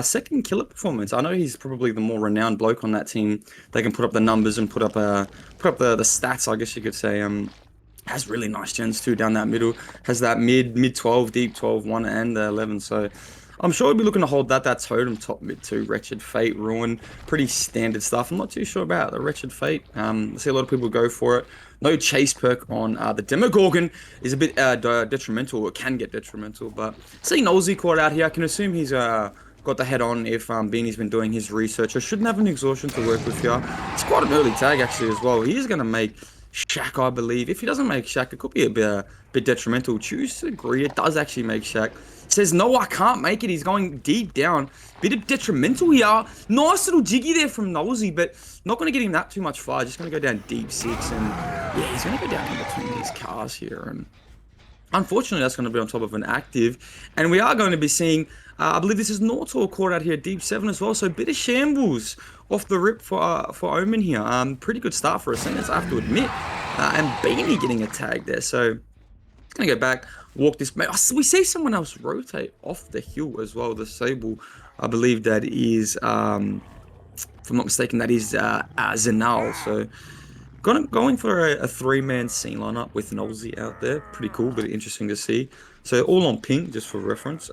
second killer performance. I know he's probably the more renowned bloke on that team. They can put up the numbers and put up the stats, I guess you could say. Has really nice gens too down that middle. Has that mid 12, deep 12, 1 and 11. So I'm sure we'll be looking to hold that totem top mid too. Wretched Fate, Ruin, pretty standard stuff. I'm not too sure about the Wretched Fate. I see a lot of people go for it. No chase perk on the Demogorgon is a bit detrimental. It can get detrimental, but see Nolsey caught out here. I can assume he's got the head on if Beanie's been doing his research. I shouldn't have an exhaustion to work with here. It's quite an early tag actually as well. He is going to make Shaq, I believe. If he doesn't make Shaq, it could be a bit detrimental. Choose to agree. It does actually make Shaq. Says, no, I can't make it. He's going deep down. Bit of detrimental here. Nice little jiggy there from Nosey, but not going to get him that too much fire. Just going to go down deep 6. And yeah, he's going to go down in between these cars here. And unfortunately, that's going to be on top of an active. And we are going to be seeing, I believe this is Nortor caught out here, deep 7 as well. So a bit of shambles off the rip for Omen here. Pretty good start for Ascendance, I have to admit. And Beanie getting a tag there. So going to go back, walk this. We see someone else rotate off the hill as well. The Sable, I believe that is, if I'm not mistaken, that is Zenal. So going for a 3-man scene lineup with Nolsey out there. Pretty cool, but interesting to see. So all on ping, just for reference.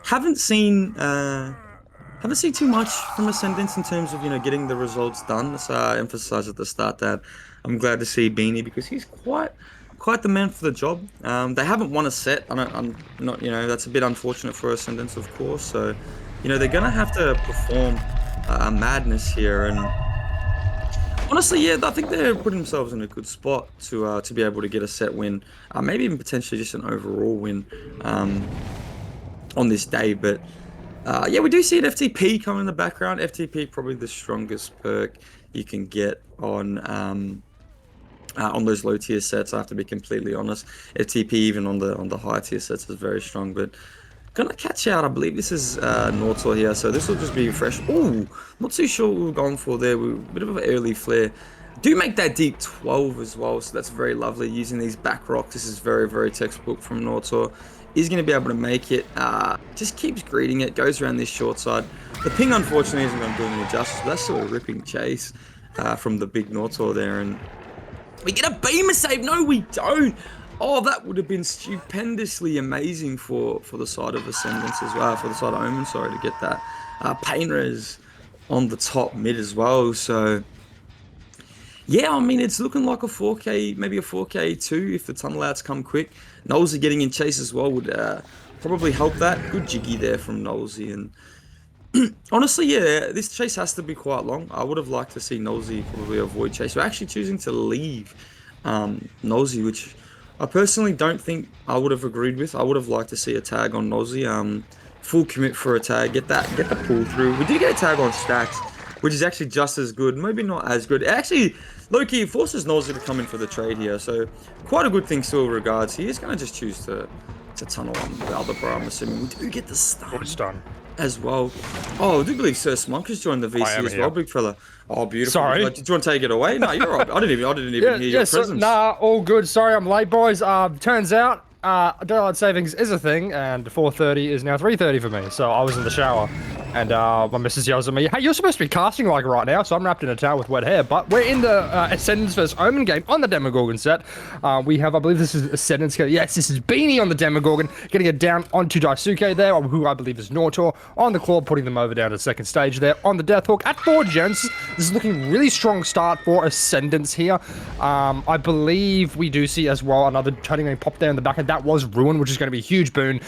Haven't seen too much from Ascendance in terms of getting the results done. Let's emphasize at the start that I'm glad to see Beanie because he's quite the man for the job. They haven't won a set. I'm not, that's a bit unfortunate for Ascendance, of course. So, they're gonna have to perform a madness here. And honestly, yeah, I think they're putting themselves in a good spot to be able to get a set win, maybe even potentially just an overall win on this day. But yeah, we do see an FTP come in the background. FTP probably the strongest perk you can get on those low tier sets. I have to be completely honest. FTP even on the high tier sets is very strong, but gonna catch out. I believe this is Nortor here, so this will just be fresh. Ooh, not too sure what we were going for there. We bit of an early flare. Do make that deep 12 as well, so that's very lovely. Using these back rocks, this is very, very textbook from Nortor. Is going to be able to make it. Just keeps greeting it. Goes around this short side. The ping, unfortunately, isn't going to do any justice. But that's still a ripping chase from the big Nortor there. And we get a beamer save. No, we don't. Oh, that would have been stupendously amazing for the side of Ascendance as well. For the side of Omen, sorry, to get that. Pain res on the top mid as well. So yeah, I mean, it's looking like a 4K, maybe a 4K too, if the tunnel outs come quick. Nolsey getting in chase as well would probably help that. Good jiggy there from Nolsey. And honestly, yeah, this chase has to be quite long. I would have liked to see Nolsey probably avoid chase. We're actually choosing to leave Nolsey, which I personally don't think I would have agreed with. I would have liked to see a tag on Nolsey. Full commit for a tag, get the pull through. We did get a tag on Stacks, which is actually just as good, maybe not as good. Actually, low-key forces Nolsey to come in for the trade here, so quite a good thing still regards. He is going to just choose to tunnel on the other bro, I'm assuming. We do get the stun as well. Oh, I do believe Sir Smunk has joined the VC as well, big fella. Oh, beautiful. Sorry. Did you want to take it away? No, you're right. I didn't even hear your presence. Nah, all good. Sorry, I'm late, boys. Turns out, daylight savings is a thing, and 4:30 is now 3:30 for me. So I was in the shower, and my missus yells at me, "Hey, you're supposed to be casting like right now." So I'm wrapped in a towel with wet hair. But we're in the Ascendance vs Omen game on the Demogorgon set. We have, I believe this is Ascendance. Yes, this is Beanie on the Demogorgon, getting it down onto Daisuke there, who I believe is Nortor, on the claw, putting them over down to the second stage there on the Deathhawk at 4 gens. This is looking really strong start for Ascendance here. I believe we do see as well another trading lane pop there in the back end. That was Ruin, which is going to be a huge boon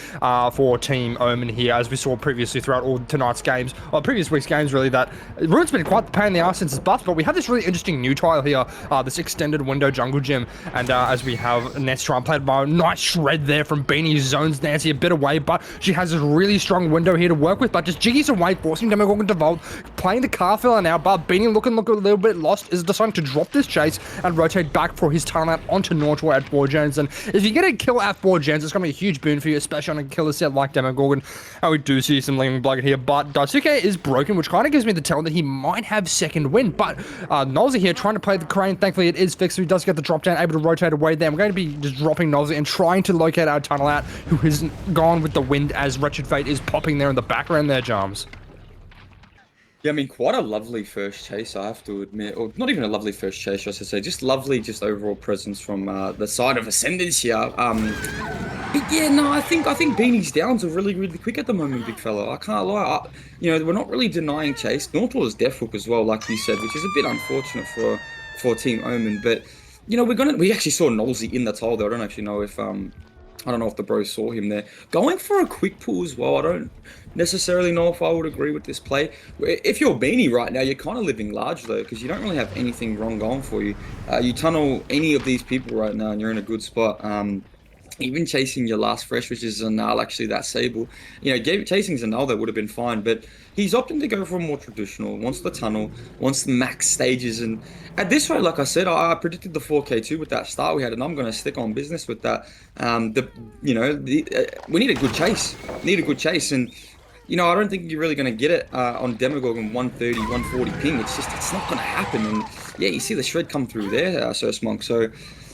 for Team Omen here, as we saw previously throughout all tonight's games, or previous week's games really, that Ruin's been quite the pain in the ass since his buff, but we have this really interesting new tile here, this extended window jungle gym, and as we have Ness try and played by a nice shred there from Beanie, zones Nancy a bit away, but she has this really strong window here to work with, but just jiggies away, forcing Demogorgon to vault, playing the car filler now, but Beanie looking a little bit lost, is deciding to drop this chase and rotate back for his tunnel out onto Nortor at 4 gens. And if you get a kill at 4 gens, it's going to be a huge boon for you, especially on a killer set like Demogorgon. And we do see some Lingering Blood here, but Daisuke is broken, which kind of gives me the tell that he might have second wind. But Nolzy here trying to play the crane. Thankfully, it is fixed, so he does get the drop down, able to rotate away there. I'm going to be just dropping Nolzy and trying to locate our tunnel out, who has gone with the wind as Wretched Fate is popping there in the background there, Jarms. Yeah, I mean, quite a lovely first chase, I have to admit. Or not even a lovely first chase, I should say. Just lovely, just overall presence from the side of Ascendance here. But yeah, no, I think Beanie's downs are really, really quick at the moment, big fella. I can't lie. We're not really denying chase. Nortor's death hook as well, like you said, which is a bit unfortunate for Team Omen. But we actually saw Nolzy in the tile there. I don't actually know if I don't know if the bros saw him there. Going for a quick pull as well. I don't necessarily know if I would agree with this play. If you're Beanie right now, you're kind of living large though, because you don't really have anything wrong going for you. You tunnel any of these people right now and you're in a good spot. Even chasing your last fresh, which is Zanal, actually that Sable. Chasing Zanal, that would have been fine, but he's opting to go for a more traditional. Wants the tunnel, wants the max stages, and at this rate, like I said, I predicted the 4K2 with that start we had, and I'm going to stick on business with that. We need a good chase. And I don't think you're really going to get it on Demogorgon 130, 140 ping. It's not going to happen. And yeah, you see the shred come through there, Sir Smunk. So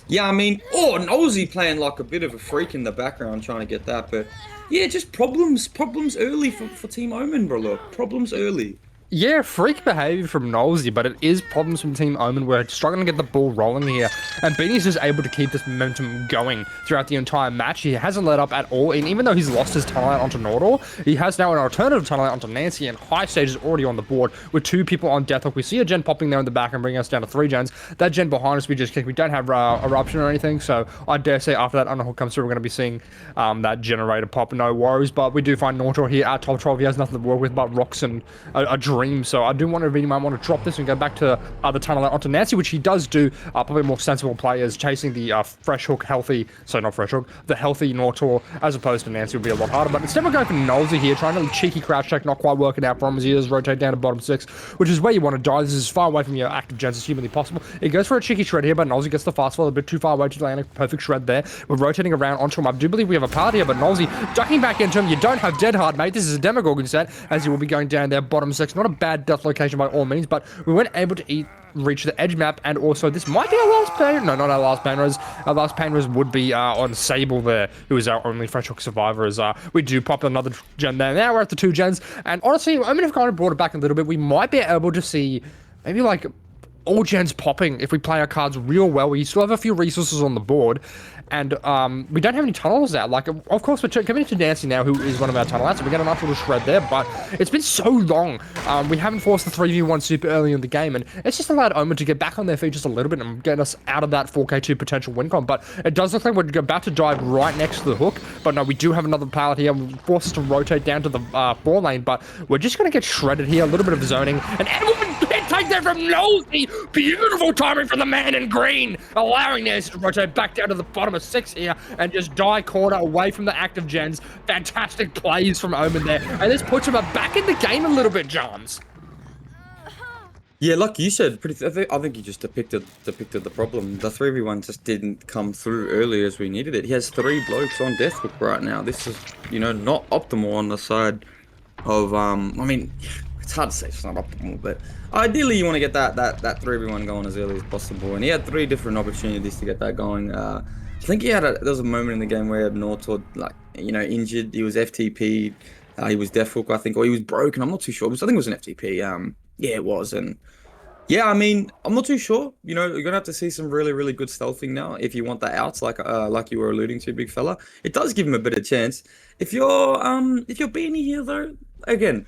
yeah, I mean, Nolzy playing like a bit of a freak in the background trying to get that. But yeah, just problems early for Team Omen, bro. Problems early. Yeah, freak behavior from Nolzy, but it is problems from Team Omen. We're struggling to get the ball rolling here, and Beanie's just able to keep this momentum going throughout the entire match. He hasn't let up at all, and even though he's lost his tunnel out onto Nordor, he has now an alternative tunnel out onto Nancy, and high stage is already on the board with 2 people on death hook. We see a gen popping there in the back and bringing us down to 3 gens. That gen behind us we just kicked. We don't have eruption or anything, so I dare say after that underhook comes through, we're going to be seeing that generator pop. No worries, but we do find Nordor here at top 12. He has nothing to work with but rocks and a dream. So I do wonder if he might want to drop this and go back to the tunnel onto Nancy, which he does do. Probably more sensible players chasing the fresh hook, the healthy Nortor, as opposed to Nancy would be a lot harder. But instead we're going for Nolzy here, trying to cheeky crouch check, not quite working out for him as he does rotate down to bottom 6, which is where you want to die. This is far away from your active gens as humanly possible. It goes for a cheeky shred here, but Nolzy gets the fast fall a bit too far away to land a perfect shred there. We're rotating around onto him. I do believe we have a pallet here, but Nolzy ducking back into him. You don't have Dead Hard, mate. This is a Demogorgon set, as you will be going down there bottom 6. Not a bad death location by all means, but we weren't able to reach the edge map, and also this might be our last pain. No, not our last pain res. Our last pain res would be on Sable there, who is our only fresh hook survivor, as we do pop another gen there. Now we're at the 2 gens, and honestly, I mean, if kind of brought it back a little bit, we might be able to see maybe like all gens popping if we play our cards real well. We still have a few resources on the board, and we don't have any tunnels out. Like, of course, we're coming to Nancy now, who is one of our tunnel outs, so we get a nice little shred there, but it's been so long. We haven't forced the 3v1 super early in the game, and it's just allowed Omen to get back on their feet just a little bit and get us out of that 4K2 potential win con. But it does look like we're about to dive right next to the hook, but no, we do have another pallet here. We'll force us to rotate down to the 4 lane, but we're just going to get shredded here. A little bit of zoning, and take that from Nolzy. Beautiful timing from the man in green, allowing us to rotate back down to the bottom of 6 here and just die corner away from the active gens. Fantastic plays from Omen there, and this puts him back in the game a little bit, Johns. Yeah, like you said, I think you just depicted the problem. The 3v1 just didn't come through early as we needed it. He has 3 blokes on death hook right now. This is, not optimal on the side of I mean, it's hard to say it's not optimal, but ideally you want to get that 3v1 going as early as possible. And he had 3 different opportunities to get that going. I think there was a moment in the game where Nortor, injured. He was FTP. He was death hook, I think, or he was broken. I'm not too sure. I think it was an FTP. Yeah, it was. And yeah, I mean, I'm not too sure. You're gonna have to see some really, really good stealthing now if you want the outs, like you were alluding to, big fella. It does give him a bit of chance. If you're Beanie here though, again,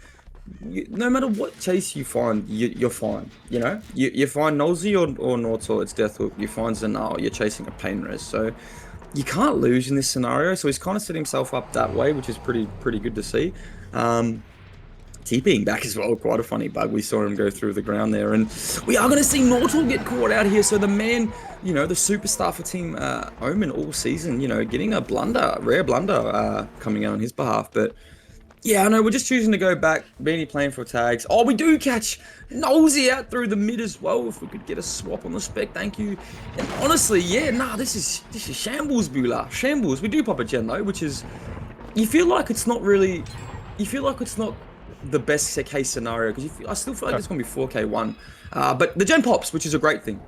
no matter what chase you find, you're fine. You find Nolzy or Nortor, it's death hook. You find Zanal, you're chasing a pain res. So you can't lose in this scenario. So he's kind of set himself up that way, which is pretty good to see. TPing back as well, quite a funny bug. We saw him go through the ground there, and we are going to see Nortor get caught out here. So the man, the superstar for Team Omen all season, getting a rare blunder coming out on his behalf. But Yeah, I know. We're just choosing to go back. Beanie playing for tags. Oh, we do catch Nosy out through the mid as well. If we could get a swap on the spec, thank you. And honestly, yeah, nah, this is shambles, Bula. Shambles. We do pop a gen though, which is you feel like it's not really. You feel like it's not the best case scenario because I still feel like it's gonna be 4K1. But the gen pops, which is a great thing.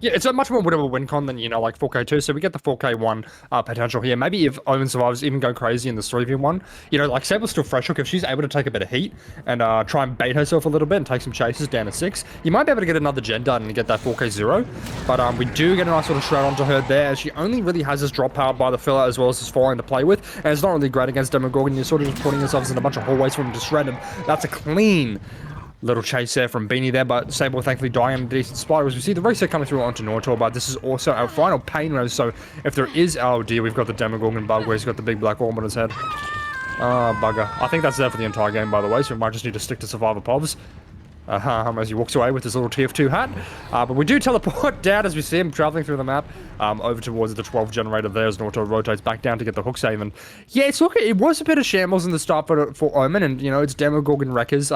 Yeah, it's a much more winnable win con than, like 4K2, so we get the 4K1 potential here. Maybe if Omen survives, even go crazy in the 3v1. Like Sable's still fresh hook. If she's able to take a bit of heat and try and bait herself a little bit and take some chases down to 6, you might be able to get another gen done and get that 4K0. But we do get a nice sort of shroud onto her there, as she only really has this drop powered by the filler as well as this falling to play with, and it's not really great against Demogorgon. You're sort of just putting yourselves in a bunch of hallways for him to shred, and that's a clean little chase there from Beanie there, but Sable thankfully dying in a decent spot as we see the reset coming through onto Nortor, but this is also our final pain rose, so if there is, oh dear, we've got the Demogorgon bug where he's got the big black orb on his head. Oh, bugger. I think that's there for the entire game, by the way, so we might just need to stick to Survivor Povs. As he walks away with his little TF2 hat. But we do teleport down as we see him traveling through the map over towards the 12 generator there as Norto rotates back down to get the hook save. And yeah, it was a bit of shambles in the start for Omen, and it's Demogorgon Wreckers.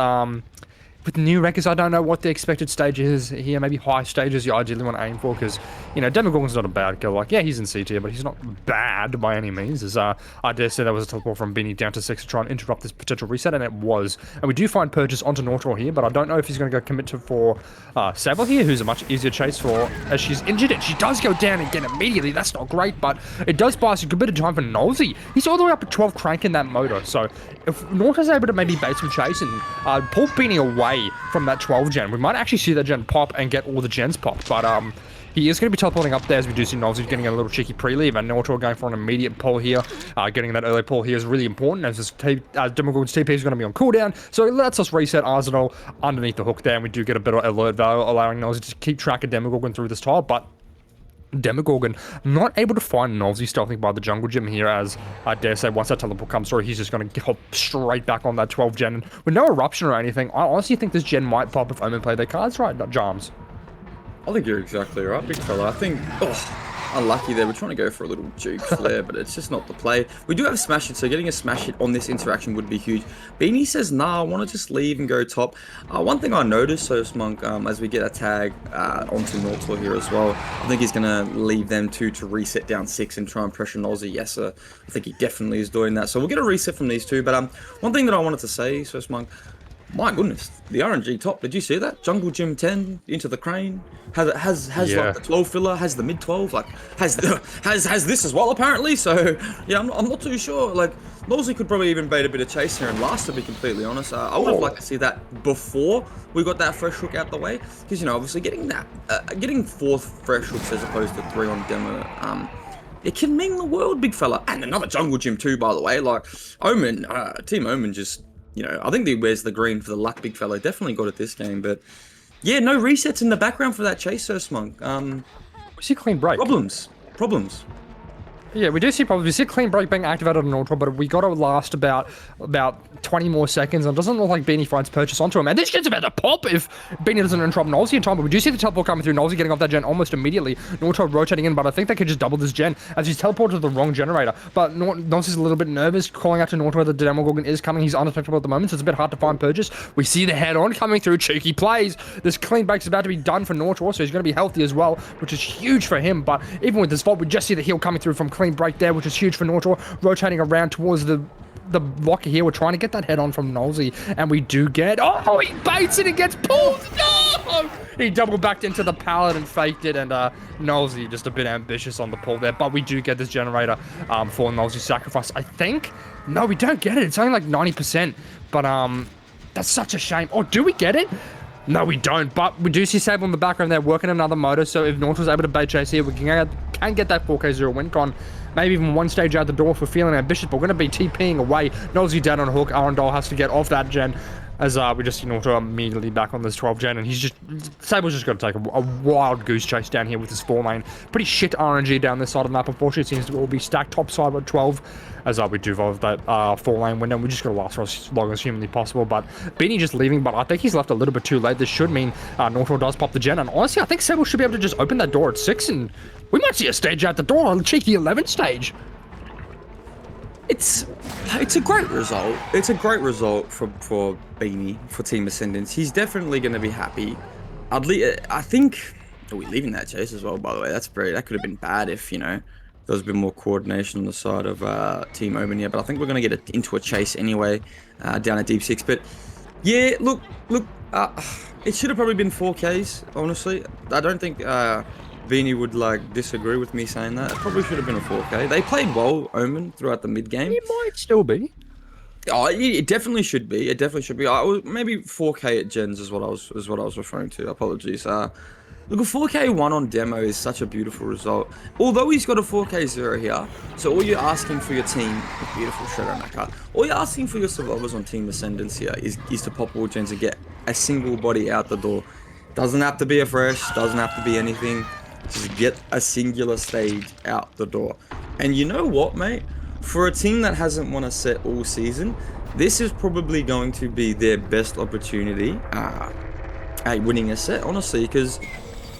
With new Wreckers, I don't know what the expected stage is here. Maybe high stages you ideally want to aim for, because, Demogorgon's not a bad kill. Like, yeah, he's in C tier, but he's not bad by any means. As I dare say there was a teleport from Beanie down to 6 to try and interrupt this potential reset, and it was. And we do find Purchase onto Nortor here, but I don't know if he's going to go commit to for Sable here, who's a much easier chase for, as she's injured, and she does go down again immediately. That's not great, but it does buy us a good bit of time for Nosy. He's all the way up at 12 cranking that motor, so if Nortor's able to maybe bait some chase and pull Beanie away from that 12 gen, we might actually see that gen pop and get all the gens popped, but he is going to be teleporting up there as we do see Nosy getting a little cheeky pre-leave, and Nortor going for an immediate pull here. Getting that early pull here is really important, as this Demogorgon's TP is going to be on cooldown, so it lets us reset Arsenal underneath the hook there, and we do get a bit of alert value, allowing Nosy to keep track of Demogorgon through this tile, but Demogorgon not able to find Nosy stealthing by the jungle gym here, as I dare say once that teleport comes through, he's just going to hop straight back on that 12 gen. And with no eruption or anything, I honestly think this gen might pop if Omen play their cards right, not Jams. I think you're exactly right, big fella. I think, unlucky there. We're trying to go for a little juke flare, but it's just not the play. We do have Smash It, so getting a Smash Hit on this interaction would be huge. Beanie says, nah, I want to just leave and go top. One thing I noticed, so Monk, as we get a tag onto Nortor here as well, I think he's going to leave them two to reset down 6 and try and pressure Nosy. Yes, sir. I think he definitely is doing that. So we'll get a reset from these two. But one thing that I wanted to say, so Monk, my goodness, the RNG top, did you see that? Jungle Gym 10 into the crane, has Yeah. like the 12 filler, has the mid 12, like has this as well apparently. So yeah, I'm not too sure. Like Nosy could probably even bait a bit of chase here and last, to be completely honest. I would have liked to see that before we got that fresh hook out the way, because obviously getting 4 fresh hooks as opposed to 3 on demo, it can mean the world, big fella. And another Jungle Gym too, by the way. Like Omen, Team Omen just. I think he wears the green for the luck, big fellow. Definitely got it this game, but yeah, no resets in the background for that chase, Sir Smunk. We see clean break. Problems. Yeah, we do see problems. We see clean break being activated on Nortor, but we got to last about 20 more seconds, and it doesn't look like Beanie finds Purchase onto him. And this shit's about to pop if Beanie doesn't interrupt Nosy in time, but we do see the teleport coming through. Nosy getting off that gen almost immediately. Nortor rotating in, but I think they could just double this gen as he's teleported to the wrong generator. But Nosy's a little bit nervous, calling out to Nortor that the Demogorgon is coming. He's undetectable at the moment, so it's a bit hard to find Purchase. We see the head-on coming through. Cheeky plays. This clean break's about to be done for Nortor, so he's going to be healthy as well, which is huge for him. But even with this vault, we just see the heal coming through from clean break there, which is huge for Nortor, rotating around towards the locker here. We're trying to get that head on from Nosy, and we do get, oh, he baits it and gets pulled. No! He double backed into the pallet and faked it, and Nosy just a bit ambitious on the pull there, but we do get this generator for Nosy's sacrifice. I think, no, we don't get it. It's only like 90%, but that's such a shame. Or do we get it? No, we don't, but we do see Sable in the background there working another motor, so if Nortor's able to bait chase here, we can get that 4K0 win con. Maybe even one stage out the door if we're feeling ambitious, but we're going to be TPing away. Nosy down on a hook. Arundel has to get off that gen, as we just see Nortor immediately back on this 12 gen, and Sable's just got to take a wild goose chase down here with his 4 lane. Pretty shit RNG down this side of the map. Unfortunately, it seems to all be stacked top side with 12, as we do evolve that 4 lane window. We just got to last for as long as humanly possible, but Beanie just leaving, but I think he's left a little bit too late. This should mean Nortor does pop the gen, and honestly, I think Sable should be able to just open that door at 6, and we might see a stage out the door on the cheeky 11 stage. It's it's a great result. It's a great result for Beanie for Team Ascendance. He's definitely going to be happy. I think. Are we leaving that chase as well? By the way, that could have been bad if there was a bit more coordination on the side of Team Omen here. But I think we're going to get into a chase anyway down at Deep Six. But yeah, look. It should have probably been 4Ks. Honestly, I don't think Beanie would like disagree with me saying that. It probably should have been a 4K. They played well, Omen, throughout the mid game. It might still be. Oh, it definitely should be. It definitely should be. I was maybe 4K at Gens is what I was referring to. Apologies. Look, a 4K 1 on demo is such a beautiful result. Although he's got a 4K 0 here, so all you're asking for your team, beautiful Shredder Naka, all you're asking for your survivors on Team Ascendance here is to pop all gens and get a single body out the door. Doesn't have to be a fresh, doesn't have to be anything. Just get a singular stage out the door. And you know what, mate? For a team that hasn't won a set all season, this is probably going to be their best opportunity at winning a set, honestly, because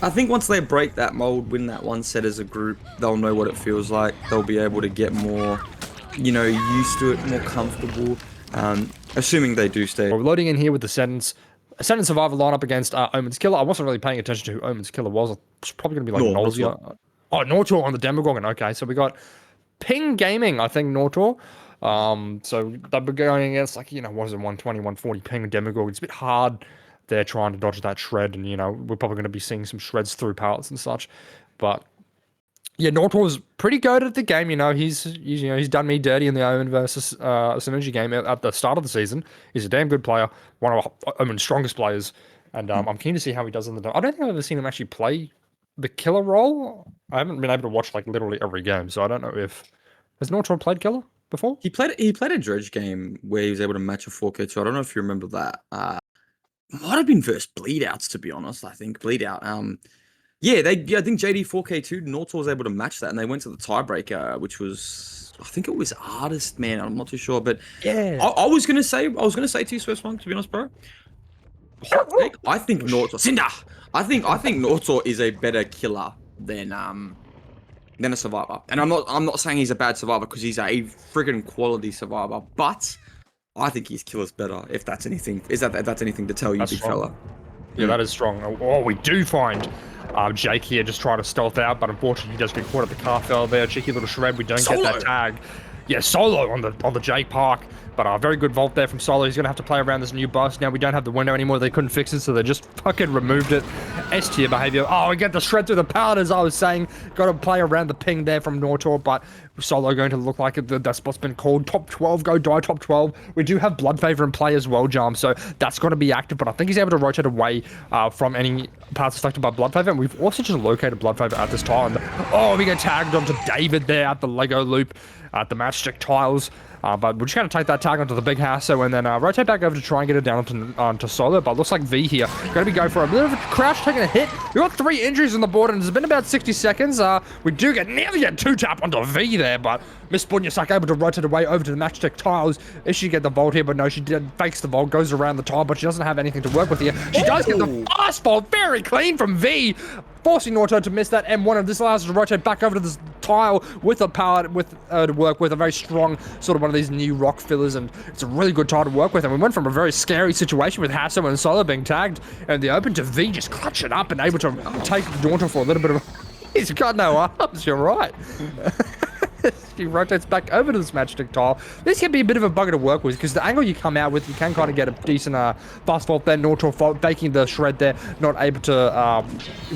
I think once they break that mold, win that one set as a group, they'll know what it feels like. They'll be able to get more, used to it, more comfortable, assuming they do stay. We're loading in here with the Ascendance Survivor lineup against Omen's Killer. I wasn't really paying attention to who Omen's Killer was. It's probably going to be like Nausea. Oh, Nortor on the Demogorgon. Okay, so we got Ping Gaming, I think, Nortor. So they'll be going against, what is it, 120, 140 Ping and Demogorgon. It's a bit hard there trying to dodge that shred, and, we're probably going to be seeing some shreds through pallets and such. But, yeah, Nortor's pretty good at the game, He's done me dirty in the Omen versus Synergy game at the start of the season. He's a damn good player, one of Omen's strongest players, and I'm keen to see how he does in the... I don't think I've ever seen him actually play the killer role. I haven't been able to watch literally every game, so I don't know if has Nortor played killer before. He played a dredge game where he was able to match a 4K too. I don't know if you remember that. Might have been versus bleed outs, to be honest. I think bleed out. I think JD 4K2 Nortor was able to match that, and they went to the tiebreaker, which was I think it was Artist Man. I'm not too sure, but yeah, I was gonna say to you, Swiss One, to be honest, bro. Hot take. I think Nortor. Cinder. I think Nortor is a better killer than a survivor. And I'm not saying he's a bad survivor because he's a friggin' quality survivor, but I think his killer's better. If that's anything, if that's anything to tell you, that's big strong. fella. Yeah, that is strong. Oh, we do find Jake here just trying to stealth out, but unfortunately he does get caught at the car fell there. Cheeky little shred. We don't get that tag. Yeah, Solo on the Jake Park. But a very good vault there from Solo. He's going to have to play around this new bus. Now we don't have the window anymore. They couldn't fix it, so they just fucking removed it. S tier behavior. Oh, we get the shred through the pallet, as I was saying. Got to play around the ping there from Nortor, but Solo going to look like that spot's been called. Top 12, go die top 12. We do have Blood Favor in play as well, Jarm, so that's got to be active, but I think he's able to rotate away from any parts affected by Blood Favor, and we've also just located Blood Favor at this time. Oh, we get tagged onto David there at the Lego loop, at the matchstick tiles. But we're just going to take that tag onto the big hasso and then rotate back over to try and get it down onto Solo. But it looks like V here going to be going for a bit of a crouch, taking a hit. We've got 3 injuries on the board, and it's been about 60 seconds. We do nearly get 2-tap onto V there, but Miss Bunyasak able to rotate away over to the matchstick tiles. If she get the vault here, but no, she fakes the vault, goes around the tile, but she doesn't have anything to work with here. She does get the fast vault, very clean from V, forcing Nortor to miss that M1, and this allows her to rotate back over to this tile with a pallet to work with, a very strong sort of one of these new rock fillers, and it's a really good tile to work with. And we went from a very scary situation with Hasso and Solo being tagged and the open to V just clutching up and able to take Nortor for a little bit of he's got no arms, you're right. She rotates back over to this matchstick tile. This can be a bit of a bugger to work with because the angle you come out with, you can kind of get a decent fast vault there. Nortor faking the shred there, not able to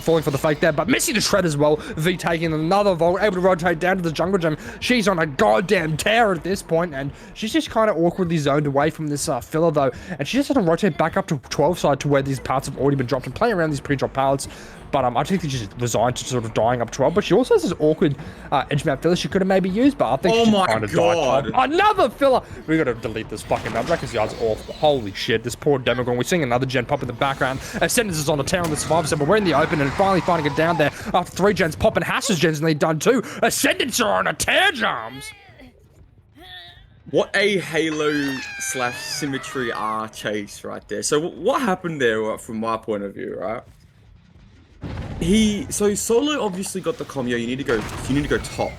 falling for the fake there, but missing the shred as well. V taking another vault, able to rotate down to the jungle gym. She's on a goddamn tear at this point, and she's just kind of awkwardly zoned away from this filler though, and she just had to rotate back up to 12 side to where these parts have already been dropped and play around these pre-drop pallets. But I think she's resigned to sort of dying up 12. But she also has this awkward edge map filler she could have maybe used. But I think she's trying to die. Another filler! We got to delete this fucking map. Records yard's awful. Holy shit, this poor Demogorgon. We're seeing another gen pop in the background. Ascendance is on the tear on the survivor set, but we're in the open and finally finding it down there after 3 gens popping Hass's gens and they done 2. Ascendance are on a tear, Jarms! What a Halo / Symmetry R chase right there. So what happened there from my point of view, right? So Solo obviously got the comm, you need to go top.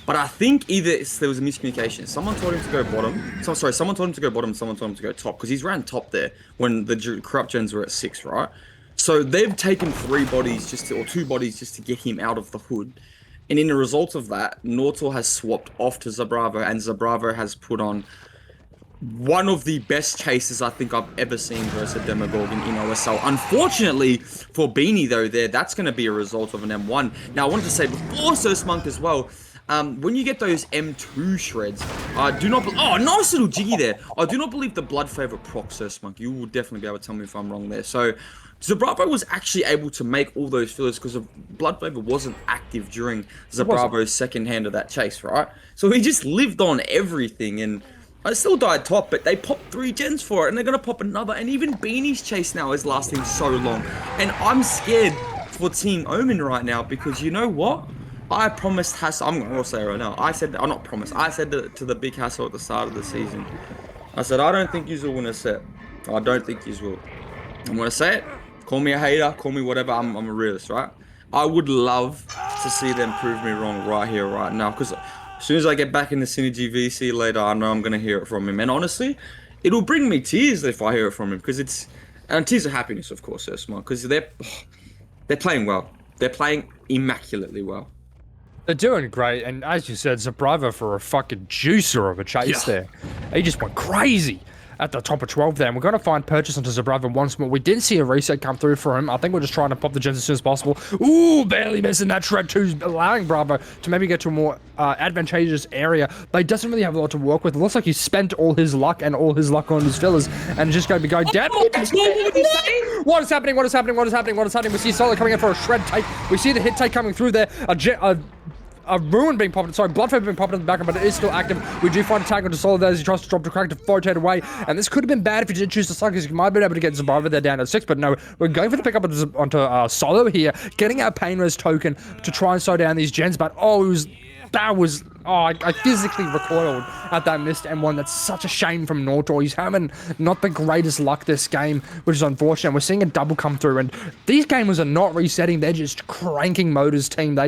But I think there was a miscommunication. Someone told him to go bottom. So, sorry, someone told him to go bottom. Someone told him to go top because he's ran top there when the corrupt gens were at 6, right? So they've taken 3 bodies or 2 bodies just to get him out of the hood. And in the result of that, Nortor has swapped off to Zabravo, and Zabravo has put on one of the best chases I think I've ever seen versus a Demogorgon in OSL. Unfortunately for Beanie though, that's going to be a result of an M1. Now I wanted to say before Monk as well, when you get those M2 shreds, I do not. Oh, nice little jiggy there. I do not believe the blood favorite proc Monk. You will definitely be able to tell me if I'm wrong there. So Zabravo was actually able to make all those fillers because blood favor wasn't active during Zabravo's second hand of that chase, right? So he just lived on everything and. I still died top, but they popped 3 gens for it, and they're going to pop another, and even Beanie's chase now is lasting so long. And I'm scared for Team Omen right now, because you know what? I promised Hassel, I'm going to say it right now, I said to the big Hassel at the start of the season, I said, I don't think you will win a set. I don't think you will. I'm going to say it, call me a hater, call me whatever, I'm a realist, right? I would love to see them prove me wrong right here, right now, because as soon as I get back in the Synergy VC later, I know I'm going to hear it from him. And honestly, it'll bring me tears if I hear it from him. Because and tears of happiness, of course, Smart. Because they're playing well. They're playing immaculately well. They're doing great. And as you said, Zabravo for a fucking juicer of a chase there. He just went crazy at the top of 12 there. And we're going to find purchase onto Zabravo once more. We did see a reset come through for him. I think we're just trying to pop the gens as soon as possible. Ooh, barely missing that shred too, allowing Bravo to maybe get to a more advantageous area. But he doesn't really have a lot to work with. It looks like he spent all his luck on his fillers and just going to be going down. What is happening? What is happening? What is happening? What is happening? We see Solo coming in for a shred take. We see the hit take coming through there. A ruin being popped, blood fever being popped in the background, but it is still active. We do find a tag onto Solo there as he tries to drop to crack to rotate away. And this could have been bad if he did choose to slug, because he might have been able to get Zabravo there down at 6. But no, we're going for the pickup onto Solo here, getting our pain res token to try and slow down these gens. But I physically recoiled at that missed M1. That's such a shame from Nortor. He's having not the greatest luck this game, which is unfortunate. We're seeing a double come through, and these gamers are not resetting. They're just cranking Motors team. They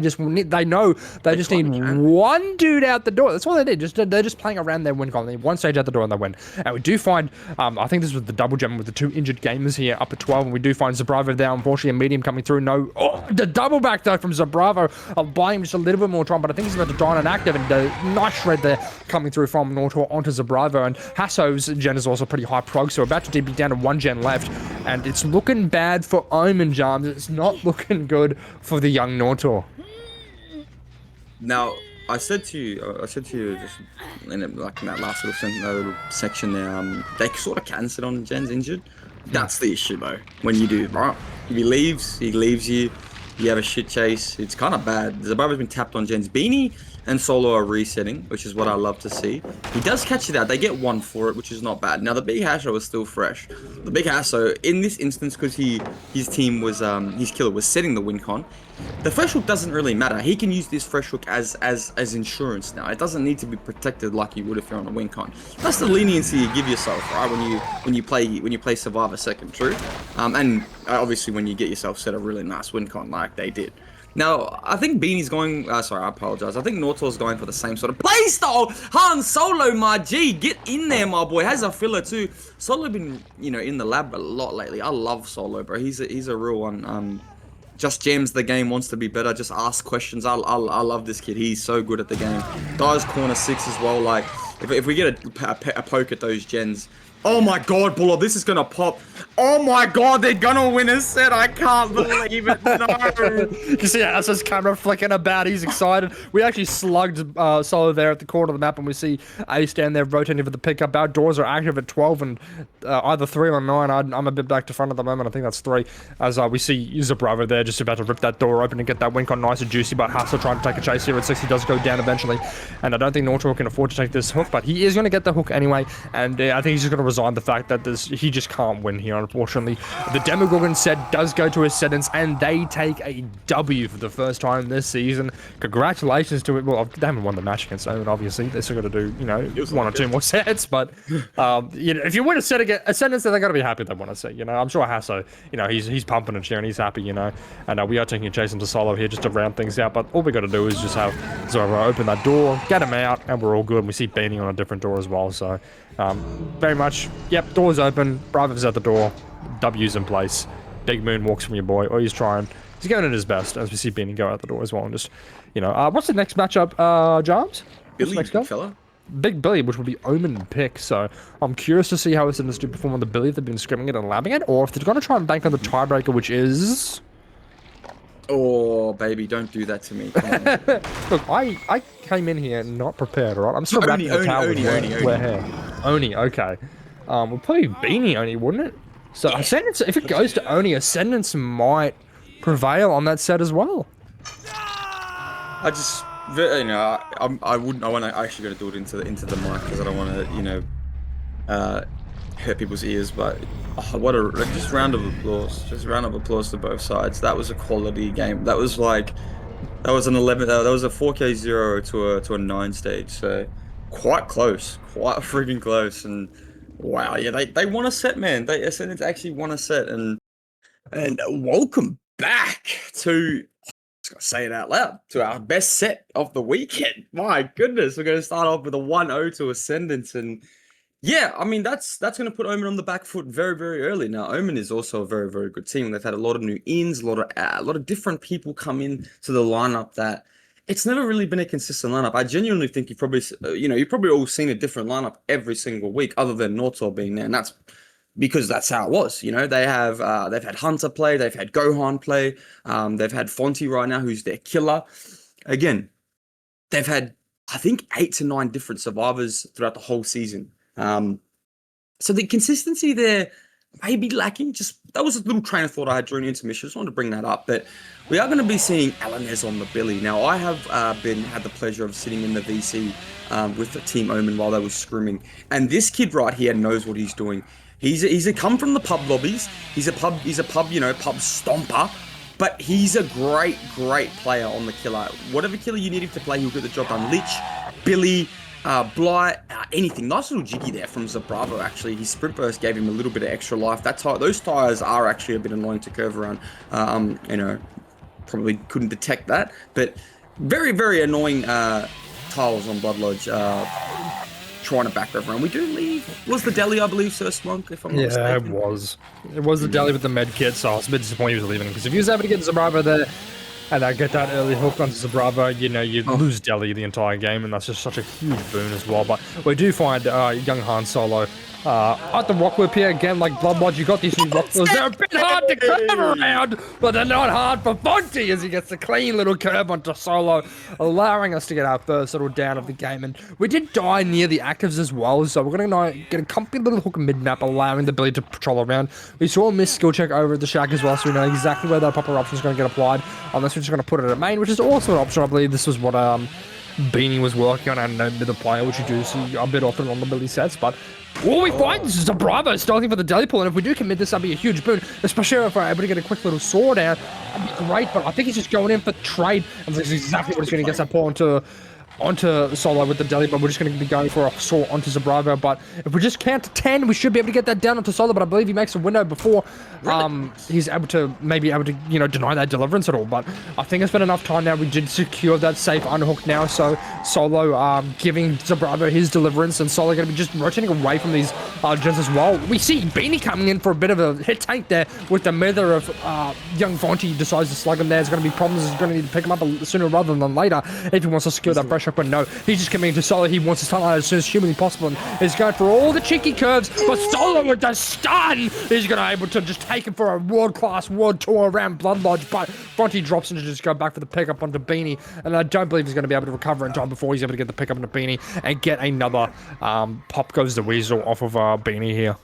know they just need one dude out the door. That's all they need. They're just playing around their win column. They need one stage out the door and they win. And we do find, I think this was the double gem with the 2 injured gamers here up at 12, and we do find Zabravo there. Unfortunately, a medium coming through. No, the double back though from Zabravo, buying him just a little bit more time, but I think he's about to die on an active, and nice shred there coming through from Nortor onto Zabravo. And Hasso's gen is also pretty high prog, so we're about to be down to 1 gen left, and it's looking bad for Omen, Jams. It's not looking good for the young Nortor. Now, I said to you just in that last little section there, they sort of can sit on gens injured. That's the issue though. When you do, right? If he leaves you. You have a shit chase. It's kind of bad. Zabravo's been tapped on gens. Beanie and Solo are resetting, which is what I love to see. He does catch it out. They get 1 for it, which is not bad. Now, the Big Hasso is still fresh. The Big Hasso, in this instance, because his team was, his killer was setting the win con, the fresh hook doesn't really matter. He can use this fresh hook as insurance now. It doesn't need to be protected like you would if you're on a win con. That's the leniency you give yourself, right? When you play Survivor Second True, and obviously when you get yourself set a really nice win con like they did. Now, I think Beanie's going... sorry, I apologize. I think Nortor's going for the same sort of playstyle. Han Solo, my G. Get in there, my boy. Has a filler, too. Solo been, in the lab a lot lately. I love Solo, bro. He's a real one. Just jams the game, wants to be better. Just ask questions. I love this kid. He's so good at the game. Dies corner 6 as well. Like, if we get a poke at those gens... Oh my god, Buller, this is gonna pop. Oh my god, they're gonna win a set. I can't believe it. No. You see As's camera flicking about. He's excited. We actually slugged Solo there at the corner of the map, and we see A stand there rotating for the pickup. Our doors are active at 12 and either 3 or 9. I'm a bit back to front at the moment. I think that's 3. As we see Zabravo there just about to rip that door open and get that win con nice and juicy, but Hassel trying to take a chase here at 6. He does go down eventually, and I don't think Nortor can afford to take this hook. but he is going to get the hook anyway, and I think he's just going to resign the fact that he just can't win here, unfortunately. The Demogorgon set does go to Ascendance, and they take a W for the first time this season. Congratulations to it. Well, they haven't won the match against Omen, obviously. They're still going to do, you know, one or two more sets, but you know, if you win a set against Ascendance, then they're going to be happy they won a set. You know, I'm sure Hasso, you know, he's pumping and cheering, he's happy, you know, and we are taking a chase into solo here just to round things out, but all we got to do is just have Zora open that door, get him out, and we're all good. And we see Beanie on a different door as well, so very much, yep, door's open, Bravo's at the door, W's in place, Big Moon walks from your boy, or he's going at his best, as we see Beanie go out the door as well, and just, you know, what's the next matchup, Jarms? Billy, big fella. Big Billy, which would be Omen pick, so I'm curious to see how it's in this to perform on the Billy if they've been scrimming it and labbing it, or if they're going to try and bank on the tiebreaker, which is... Oh, baby, don't do that to me. Look, I came in here not prepared, right? I'm still wrapping the towel with wet hair. Oni, okay. We'll probably Beanie Oni, wouldn't it? So Ascendance, if it goes to Oni, Ascendance might prevail on that set as well. I just, you know, I wouldn't. I want to actually going to do it into the mic because I don't want to, you know, hurt people's ears. But what a just round of applause, just round of applause to both sides. That was a quality game. That was like, that was an 11. That was a 4K 0 to a 9 stage. So quite close, quite freaking close. And wow, yeah, they won a set, man. They Ascendance actually won a set, and welcome back to. Just gotta say it out loud, to our best set of the weekend. My goodness, we're gonna start off with a 1-0 to Ascendance, and yeah, I mean that's gonna put Omen on the back foot very, very early. Now, Omen is also a very, very good team. They've had a lot of new ins, a lot of different people come in to the lineup that it's never really been a consistent lineup. I genuinely think you've probably all seen a different lineup every single week, other than Nortor being there, and that's because that's how it was. You know, they've had Hunter play, they've had Gohan play, they've had Fonty right now, who's their killer. Again, they've had, I think, 8 to 9 different survivors throughout the whole season. So the consistency there may be lacking. Just that was a little train of thought I had during intermission. Just wanted to bring that up. But we are going to be seeing Alanez on the Billy. Now, I have had the pleasure of sitting in the VC with the Team Omen while they were scrimming, and this kid right here knows what he's doing. He's a come from the pub lobbies. He's a pub, you know, pub stomper. But he's a great player on the killer. Whatever killer you need him to play, he'll get the job done. Lich, Billy, Blight, anything. Nice little jiggy there from Zabravo, actually. His sprint burst gave him a little bit of extra life. Those tires are actually a bit annoying to curve around. You know, probably couldn't detect that. But very, very annoying tiles on Blood Lodge. Trying to back over, and we do leave. Was the deli, I believe, Sir Splunk, if I'm not mistaken? Yeah, it was the deli with the med kit, so I was a bit disappointed he was leaving, because if he was able to get Zabravo there and get that early hook onto Zabravo, you know, you lose deli the entire game, and that's just such a huge boon as well. But we do find young Han Solo at the rock whip here again, like Blood Lodge. You got these new rock wheels. They're a bit hard to curve around, but they're not hard for Fonty as he gets the clean little curve onto Solo, allowing us to get our first little down of the game. And we did die near the actives as well, so we're gonna get a comfy little hook mid-map, allowing the ability to patrol around. We saw a missed skill check over at the shack as well, so we know exactly where that proper option is going to get applied. Unless we're just going to put it at main, which is also an option. I believe this was what Beanie was working on, and no middle player, which you do see a bit often on the Billy sets. But all we find is a Bravo starting for the deli pool, and if we do commit this, that'd be a huge boon, especially if we're able to get a quick little sword out. That'd be great, but I think he's just going in for trade, and that's exactly what he's going to get that pull onto Solo with the deli, but we're just going to be going for a sword onto Zabravo. But if we just count to 10, we should be able to get that down onto Solo, but I believe he makes a window before he's able to, you know, deny that deliverance at all. But I think it's been enough time now. We did secure that safe unhook now, so Solo giving Zabravo his deliverance, and Solo going to be just rotating away from these gens as well. We see Beanie coming in for a bit of a hit tank there with the mither of young Fonty decides to slug him there. There's going to be problems. He's going to need to pick him up sooner rather than later if he wants to secure that pressure. But no, he's just coming into Solo. He wants to stun out as soon as humanly possible, and he's going for all the cheeky curves, but Solo with the stun is going to be able to just take him for a world-class world tour around Blood Lodge, but Fonty drops him to just go back for the pickup onto Beanie, and I don't believe he's going to be able to recover in time before he's able to get the pickup onto Beanie and get another pop goes the weasel off of Beanie here.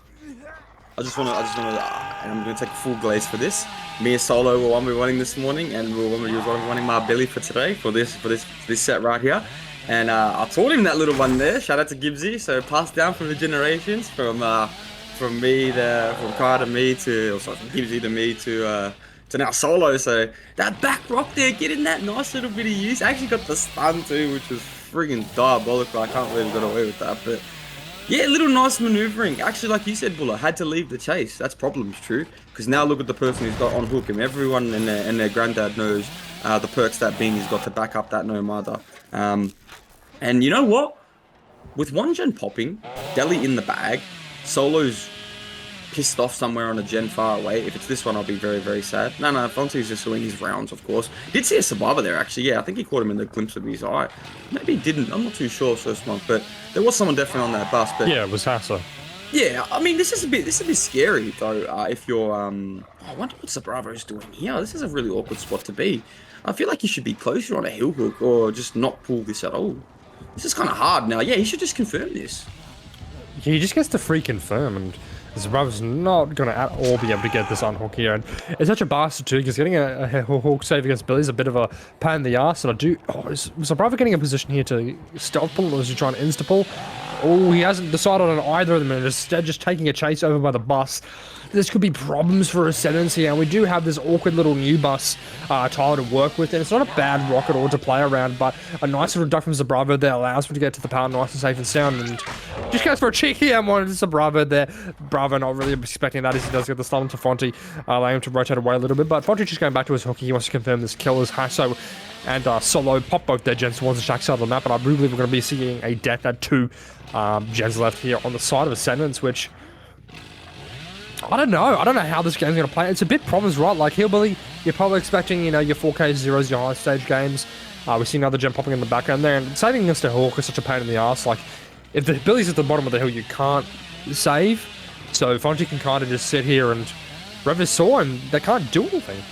I just want to, and I'm going to take full glaze for this. Me and Solo were one we were running this morning, and we were running my Billy for today, for this set right here. And I taught him that little one there. Shout out to Gibbsy. So passed down from the generations from me from Kai to me to or sorry, from Gibbsy to me to now Solo. So that back rock there, getting that nice little bit of use. I actually got the stun too, which was friggin' diabolical. I can't believe I got away with that. But yeah, a little nice maneuvering. Actually, like you said, Buller had to leave the chase. That's problems, true. Because now look at the person who's got on hook him. Everyone and their granddad knows the perks that Beanie's got to back up that Nomada. And you know what? With one gen popping, Delhi in the bag, Solo's pissed off somewhere on a gen far away. If it's this one, I'll be very, very sad. No, Fonte's just doing his rounds, of course. Did see a survivor there, actually. Yeah, I think he caught him in the glimpse of his eye. Maybe he didn't. I'm not too sure, First Monk, but there was someone definitely on that bus. But Yeah, it was Hassa. yeah, I mean, this is a bit scary though. If you're, I wonder what Bravo's doing here. This is a really awkward spot to be. I feel like you should be closer on a hill hook or just not pull this at all. This is kind of hard now. Yeah, he should just confirm this. Yeah, he just gets to free confirm, and Zabrava's not going to at all be able to get this unhook here. And it's such a bastard too, because getting a hook save against Billy is a bit of a pain in the ass. And I do. Oh, is Zabrava getting a position here to stealth pull, or is he trying to insta pull? Oh, he hasn't decided on either of them, and instead just taking a chase over by the bus. This could be problems for Ascendance here, and we do have this awkward little new bus tile to work with, and it's not a bad rock at all to play around, but a nice little duck from Zabrava there allows him to get to the power nice and safe and sound, and just goes for a cheeky M1 to Zabrava there. Bravo not really expecting that as he does get the stun to Fonte, allowing him to rotate away a little bit, but Fonte just going back to his hooky. He wants to confirm this kill as Hasso and Solo pop both their gens towards the shack side of the map, and I really believe we're going to be seeing a death at 2 gens left here on the side of Ascendance, which I don't know how this game's going to play. It's a bit problems, right? Like Hillbilly, you're probably expecting, you know, your 4K zeros, your high stage games. We see another gen popping in the background there, and saving against a Hawk is such a pain in the ass. Like, if the Billy's at the bottom of the hill, you can't save. So Fonte can kind of just sit here and rev his saw, and they can't do anything.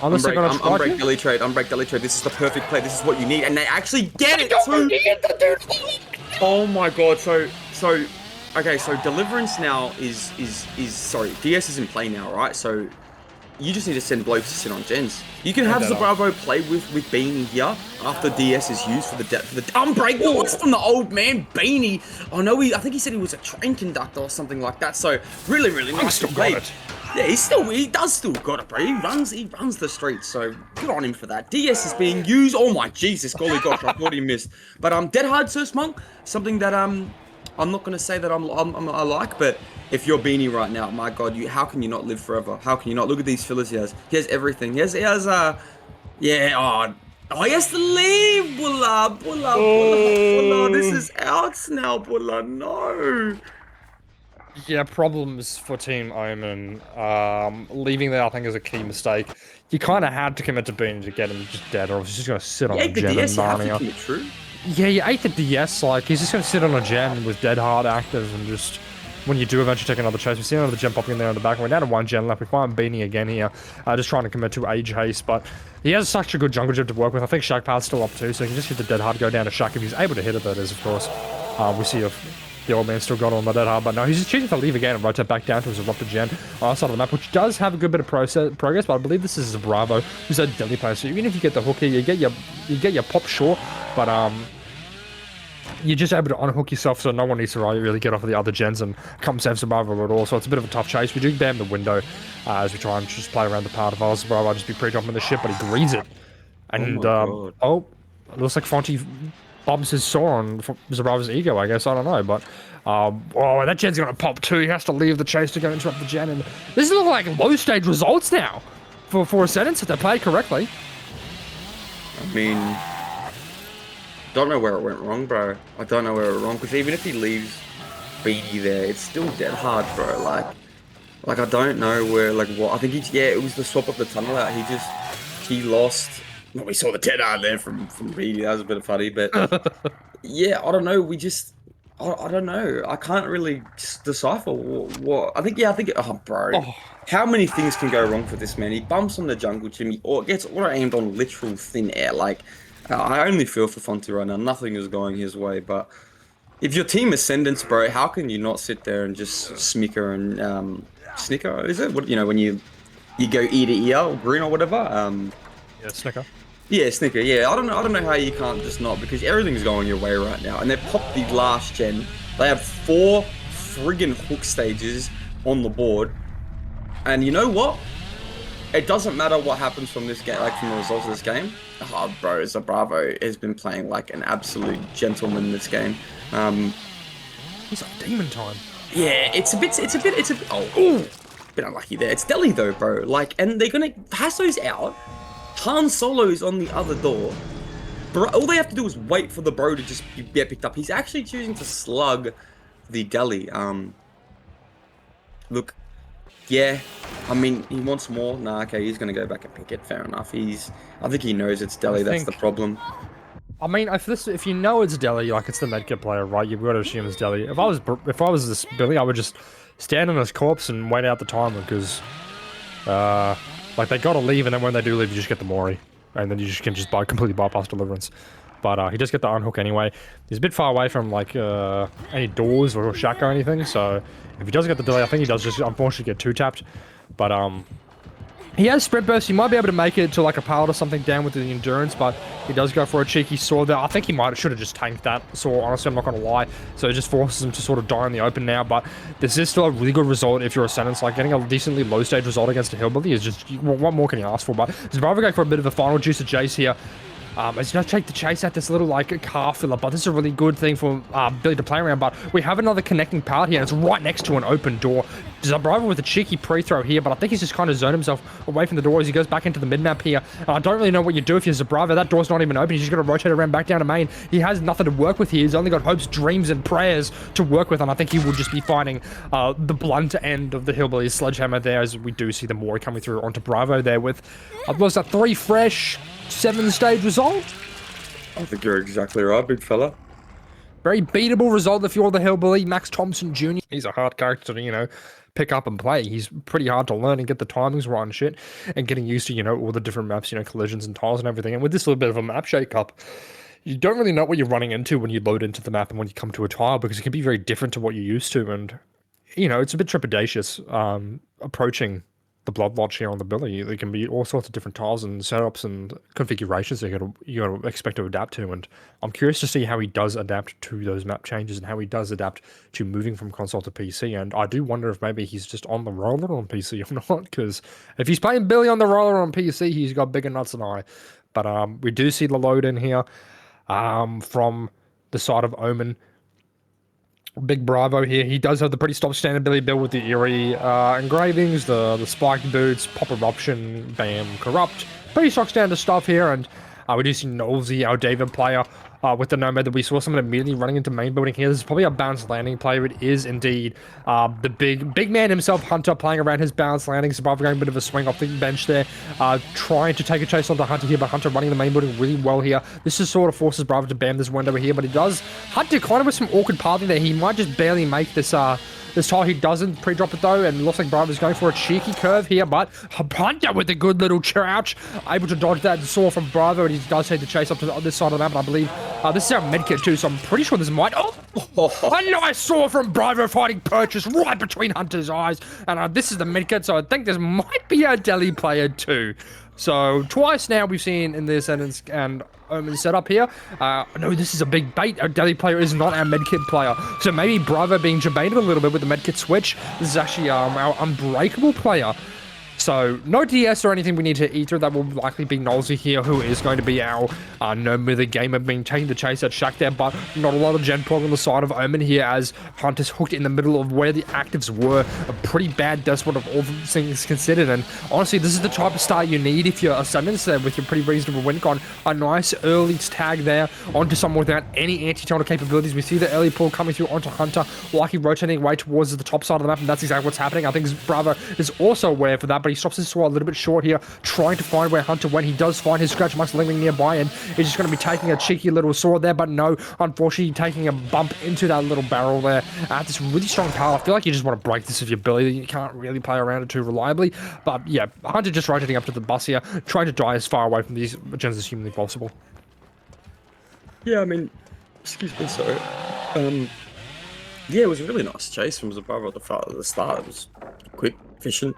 Unless they're going to try Unbreak Delhi trade, unbreak Delhi trade. This is the perfect play. This is what you need, and they actually get it too. Oh my god, okay, so Deliverance now is sorry, DS is in play now, right? So you just need to send blokes to sit on gens. You can have Bravo play with Beanie here after DS is used for the unbreak. What's from the old man Beanie? Oh no, I think he said he was a train conductor or something like that. So really, really nice to play. Yeah, he does still got it, bro. He runs the streets, so good on him for that. DS is being used. Oh my Jesus, golly gosh, I thought he missed. But Dead Hard Surf Monk, something that I'm not gonna say that I like, but if you're Beanie right now, my God, how can you not live forever? How can you not? Look at these fillers he has. He has everything. He has he has he has to leave, Bulla. This is outs now, Bulla. No. Yeah, problems for Team Omen. Leaving there, I think, is a key mistake. You kind of had to commit to Beanie to get him just dead, or he's just going to sit on a gen and Narnia. True. Yeah, you ate the DS, like, he's just going to sit on a gen with Dead Hard active, and just, when you do eventually take another chase, we see another gen popping in there on the back, and we're down to 1 gen left. We find Beanie again here, just trying to commit to a chase, but he has such a good jungle gym to work with. I think Shack Path's still up too, so he can just hit the Dead Hard, go down to Shack if he's able to hit it, that is, of course. We see if the old man still got on the Dead Hard, but no, he's just choosing to leave again and rotate back down to his erupted gen on the side of the map, which does have a good bit of progress, but I believe this is a Bravo, who's a Delhi player, so even if you get the hook here, you get your pop short, but you're just able to unhook yourself, so no one needs to really get off of the other gens and come save Survivor at all, so it's a bit of a tough chase. We do bam the window as we try and just play around the part of us. Survivor just be pre-jumping the ship, but he greens it. And, it looks like Fonte bumps his saw on Survivor's ego, I guess, I don't know, but that gen's gonna pop too. He has to leave the chase to go interrupt the gen, and this is looking like low stage results now for Ascendance if they played correctly. I mean, don't know where it went wrong, bro. I don't know where it went wrong, because even if he leaves Beanie there, it's still dead hard, bro. Like I don't know where, like, what. I think it was the swap of the tunnel out. He lost. Well, we saw the dead hard there from Beanie. That was a bit funny, but yeah, I don't know. I don't know. I can't really decipher what. I think. Oh, bro. Oh. How many things can go wrong for this man? He bumps on the jungle gym, or gets auto aimed on literal thin air, like. I only feel for Fonte right now. Nothing is going his way, but if your team Ascendance, bro, how can you not sit there and just snicker and snicker? Is it what when you go ear to ear or grin or whatever? Yeah, snicker. Yeah, Snicker. Yeah, I don't know how you can't just not because everything's going your way right now. And they popped the last gen. They have 4 friggin' hook stages on the board. And you know what? It doesn't matter what happens from this game, like from the results of this game. Oh, bro, Zabravo has been playing like an absolute gentleman in this game. Um, He's on demon time. yeah, oh, ooh, bit unlucky there. It's Delhi though, bro. Like, and they're gonna Hasso's out. Han Solo's on the other door. Bro, all they have to do is wait for the bro to just get picked up. He's actually choosing to slug the Delhi. Look, yeah, I mean, he wants more. Nah, okay, he's gonna go back and pick it. Fair enough. I think he knows it's Delhi. That's the problem. I mean, if you know it's Delhi, like it's the medkit player, right? You've got to assume it's Delhi. If I was this Billy, I would just stand on his corpse and wait out the timer because, like they gotta leave, and then when they do leave, you just get the Mori, and then you just can completely bypass deliverance. But he does get the unhook anyway. He's a bit far away from like any doors or shack or anything, so if he does get the delay, I think he does just unfortunately get 2-tapped. But he has sprint burst. He might be able to make it to like a pallet or something down with the endurance, but he does go for a cheeky sword there. I think he should have just tanked that sword, honestly, I'm not gonna lie. So it just forces him to sort of die in the open now, but this is still a really good result if you're Ascendance. Like getting a decently low stage result against a Hillbilly is just, what more can you ask for? But Zabravo going for a bit of a final juice of Jace here. He's going to take the chase at this little, like, car filler, but this is a really good thing for Billy to play around, but we have another connecting pallet here, and it's right next to an open door. Zabravo with a cheeky pre-throw here, but I think he's just kind of zoned himself away from the door as he goes back into the mid-map here. I don't really know what you do if you're Zabravo. That door's not even open. He's just going to rotate around back down to main. He has nothing to work with here. He's only got hopes, dreams, and prayers to work with, and I think he will just be finding the blunt end of the Hillbilly's sledgehammer there, as we do see the Mori coming through onto Bravo there with, was that 3 fresh 7-stage result? I think you're exactly right, big fella. Very beatable result if you're the Hillbilly. Max Thompson Jr. He's a hard character to, you know, pick up and play. He's pretty hard to learn and get the timings right and shit, and getting used to, you know, all the different maps, you know, collisions and tiles and everything. And with this little bit of a map shake-up, you don't really know what you're running into when you load into the map and when you come to a tile, because it can be very different to what you're used to. And, you know, it's a bit trepidatious approaching the Blood Lodge here on the Billy. There can be all sorts of different tiles and setups and configurations that you gotta expect to adapt to, and I'm curious to see how he does adapt to those map changes and how he does adapt to moving from console to PC. And I do wonder if maybe he's just on the roller on PC or not, because if he's playing Billy on the roller on PC, he's got bigger nuts than I. But we do see the load in here from the side of Omen. Big Bravo here. He does have the pretty stop standard Billy build with the eerie engravings, the spiked boots, pop eruption, bam, corrupt. Pretty stock standard stuff here, and we do see Nolsey, our David player, with the Nomad that we saw someone immediately running into main building here. This is probably a balanced landing player. It is indeed the big man himself, Hunter, playing around his balanced landing. Survivor going a bit of a swing off the bench there, trying to take a chase onto Hunter here, but Hunter running the main building really well here. This just sort of forces Bravo to bam this window here, but he does. Hunter kind of with some awkward pathing there. He might just barely make this this tile. He doesn't pre-drop it though, and it looks like Bravo's going for a cheeky curve here, but Hunter with a good little crouch, able to dodge that saw from Bravo, and he does take the chase up to this side of the map, and I believe this is our medkit too, so I'm pretty sure this might... Oh, a nice saw from Bravo fighting Purchase right between Hunter's eyes, and this is the medkit, so I think this might be our Delhi player too. So twice now we've seen in the Ascendance and Omen setup here. No, this is a big bait. Our Delhi player is not our medkit player. So maybe Bravo being jebaited a little bit with the medkit switch. This is actually our Unbreakable player. So no DS or anything we need to eat through. That will likely be Nolsey here, who is going to be our no mither gamer, being taking the chase at Shack there, but not a lot of gen prog on the side of Omen here, as Hunter's hooked in the middle of where the actives were. A pretty bad death spot of all things considered, and honestly, this is the type of start you need if you're Ascendance there with your pretty reasonable win con. A nice early tag there onto someone without any anti-tunnel capabilities. We see the early pull coming through onto Hunter, likely rotating away towards the top side of the map, and that's exactly what's happening. I think Bravo is also aware for that, but he stops his sword a little bit short here, trying to find where Hunter went. He does find his scratch marks lingering nearby, and he's just going to be taking a cheeky little sword there, but no, unfortunately taking a bump into that little barrel there. This really strong power. I feel like you just want to break this with your ability. You can't really play around it too reliably, but yeah, Hunter just rotating up to the bus here, trying to die as far away from these gens as humanly possible. Yeah, I mean, excuse me, sorry. Yeah, it was a really nice chase from Zabravo at the start. It was quick, efficient,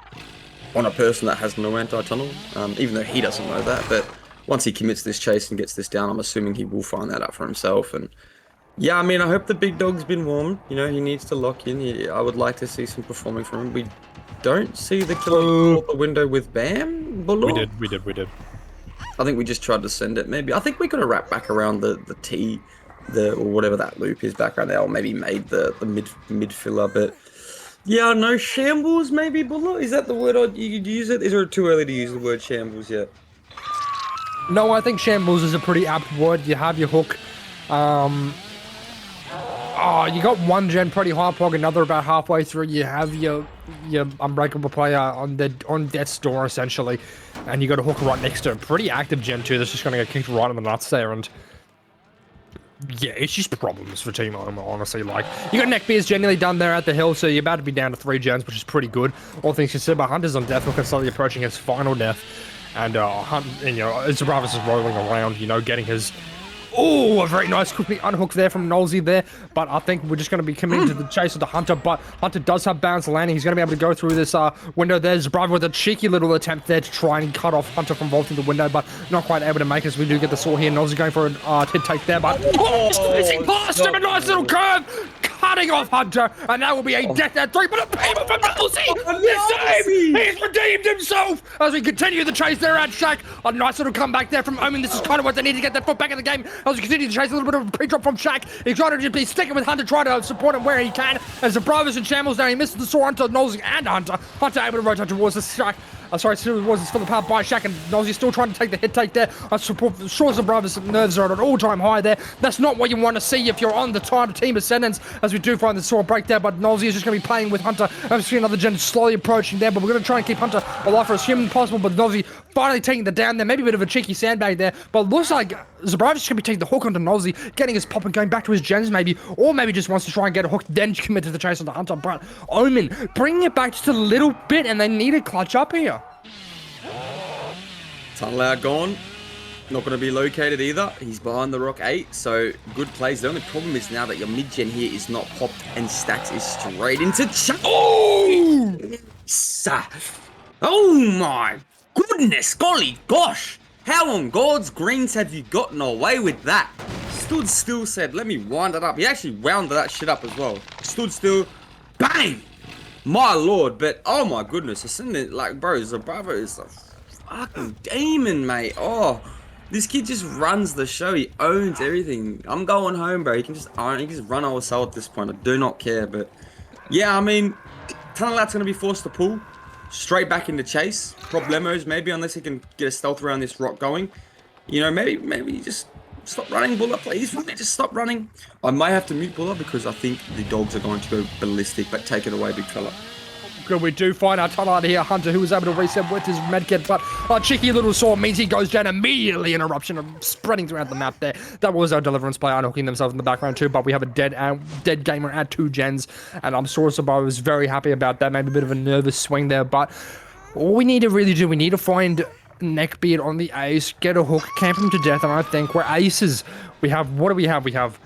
on a person that has no anti-tunnel, even though he doesn't know that, but once he commits this chase and gets this down, I'm assuming he will find that out for himself. And yeah, I mean, I hope the big dog's been warmed. You know, he needs to lock in. I would like to see some performing from him. We don't see the killer out the window with Bam. We Bullock. did. I think we just tried to send it. Maybe I think we could have wrapped back around the T, or whatever that loop is back right there, or maybe made the mid filler. But yeah, no shambles. Maybe Bullock. Is that the word you could use it? Is it too early to use the word shambles yet? No, I think shambles is a pretty apt word. You have your hook. Oh, you got one gen pretty high prog, another about halfway through. You have your unbreakable player on death's door essentially, and you got a hook right next to it. Pretty active gen 2 that's just gonna get kicked right in the nuts there, and yeah, it's just problems for Team Omen, honestly. Like, you got Neckbeard's generally done there at the hill, so you're about to be down to 3 gens, which is pretty good. All things considered, but Hunter's on death hook and slowly approaching his final death, and Zabravis is rolling around, getting his. Oh, a very nice quickly unhook there from Nolsey there, but I think we're just going to be committing to the chase of the Hunter, but Hunter does have bounce landing. He's going to be able to go through this window. There's Bravo with a cheeky little attempt there to try and cut off Hunter from vaulting the window, but not quite able to make it, as we do get the saw here. Nolsey going for a hit take there, but squeezing past him, a nice little curve, cutting off Hunter, and that will be a death at 3, but a payment from Nolsey! This time, he's redeemed himself as we continue the chase there at Shaq. A nice little comeback there from Omen. This is kind of what they need to get their foot back in the game. As we continue to chase, a little bit of a pre-drop from Shaq. He's trying to just be sticking with Hunter, trying to support him where he can. As the Bravos and Shambles now, he misses the saw onto Nolsey and Hunter. Hunter able to rotate towards the Shaq. Towards his fill apart by Shaq, and Nolsey still trying to take the hit take there. Sure, the Bravos nerves are at an all-time high there. That's not what you want to see if you're on the time Team Ascendance, as we do find the saw break there, but Nolsey is just going to be playing with Hunter. I've seen another gen slowly approaching there, but we're going to try and keep Hunter alive for as human possible, but Nolsey finally taking the down there. Maybe a bit of a cheeky sandbag there, but looks like Zabravis is going to be taking the hook onto Nolsey, getting his pop and going back to his gens maybe, or maybe just wants to try and get a hook, then commit to the chase on the Hunter. But Omen bringing it back just a little bit, and they need to clutch up here. Tunnel out gone. Not going to be located either. He's behind the rock 8, so good plays. The only problem is now that your mid-gen here is not popped and Stacks is straight into Oh! Oh my goodness, golly gosh. How on God's greens have you gotten away with that? Stood still, said, let me wind it up. He actually wound that shit up as well. Stood still, bang! My lord, but oh my goodness, Ascendant, like, bro, Zabravo is a fucking demon, mate. Oh, this kid just runs the show. He owns everything. I'm going home, bro. He can just run OSL at this point. I do not care, but yeah, I mean, Tunnel Out's gonna be forced to pull straight back into chase. Problemos, maybe, unless he can get a stealth around this rock going. Maybe just stop running, Buller, please. Just stop running. I might have to mute Buller because I think the dogs are going to go ballistic, but take it away, big fella. Good, we do find our tunnel out here. Hunter, who was able to reset with his medkit, but a cheeky little saw means he goes down immediately. An eruption of spreading throughout the map there. That was our Deliverance player unhooking themselves in the background too, but we have a dead gamer at 2 gens, and I'm sure Sabaro was very happy about that. Maybe a bit of a nervous swing there, but all we need to really do, we need to find Neckbeard on the ace, get a hook, camp him to death, and I think we're aces. We have, what do we have? We have,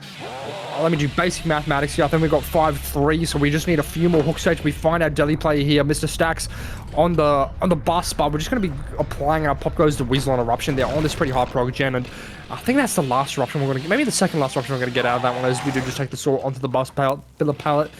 let me do basic mathematics here. I think we've got 5-3, so we just need a few more hook stages. We find our deli player here, Mr. Stacks, on the bus, but we're just going to be applying our Pop Goes the Weasel on Eruption there on this pretty high prog gen, and I think that's the last eruption we're going to get. Maybe the second last eruption we're going to get out of that one, as we do just take the saw onto the bus pallet, fill a pallet.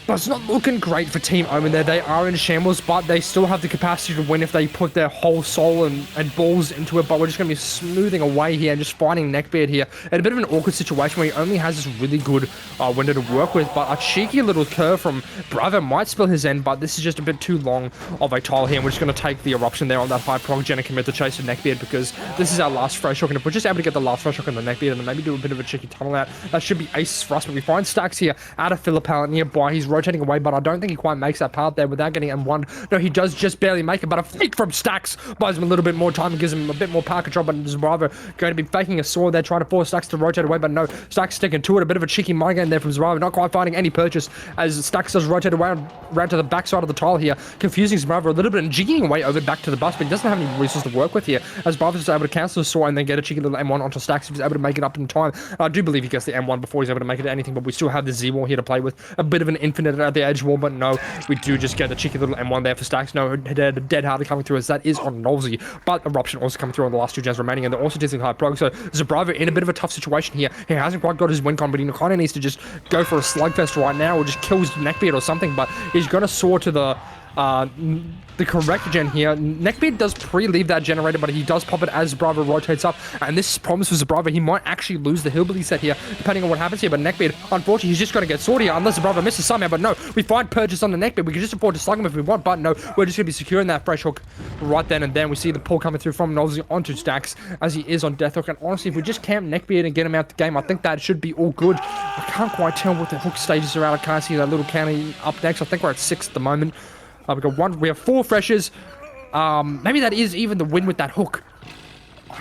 But it's not looking great for Team Omen there. They are in shambles, but they still have the capacity to win if they put their whole soul and balls into it. But we're just going to be smoothing away here and just finding Neckbeard here in a bit of an awkward situation where he only has this really good window to work with. But a cheeky little curve from Bravo might spill his end, but this is just a bit too long of a tile here. And we're just going to take the eruption there on that high prog gen and commit the chase to Neckbeard, because this is our last fresh hook. And if we're just able to get the last fresh hook on the Neckbeard and then maybe do a bit of a cheeky tunnel out, that should be aces for us. But we find Stacks here out of filler pallet nearby. He's rotating away, but I don't think he quite makes that pallet there without getting M1. No, he does just barely make it, but a fake from Stacks buys him a little bit more time and gives him a bit more power control. But Zabravo going to be faking a sword there, trying to force Stacks to rotate away, but no, Stacks sticking to it. A bit of a cheeky mind game there from Zabravo, not quite finding any purchase as Stacks does rotate around to the backside of the tile here, confusing Zabravo a little bit and jigging away over back to the bus, but he doesn't have any resources to work with here, as Zabravo is able to cancel the sword and then get a cheeky little M1 onto Stacks if he's able to make it up in time. I do believe he gets the M1 before he's able to make it to anything, but we still have the Z-Wall here to play with. A bit of an infinite it at the edge wall, but no, we do just get the cheeky little M1 there for Stacks. No, dead harder coming through as that is on Nolsey, but Eruption also coming through on the last 2 gens remaining, and they're also dealing high prog. So Zabravo in a bit of a tough situation here. He hasn't quite got his win con, but he kind of needs to just go for a slugfest right now, or just kill his Neckbeard or something. But he's going to soar to the correct gen here. Neckbeard does pre-leave that generator, but he does pop it as Bravo rotates up, and this promises Bravo he might actually lose the Hillbilly set here, depending on what happens here. But Neckbeard, unfortunately, he's just going to get sorted here, unless Bravo misses somehow. But no, we find purchase on the Neckbeard. We can just afford to slug him if we want, but no, we're just going to be securing that fresh hook right then and then. We see the pull coming through from Nolsey onto Stacks, as he is on death hook. And honestly, if we just camp Neckbeard and get him out the game, I think that should be all good. I can't quite tell what the hook stages are at. I can't see that little county up next. I think we're at 6 at the moment. We have 4 freshers. Maybe that is even the win with that hook.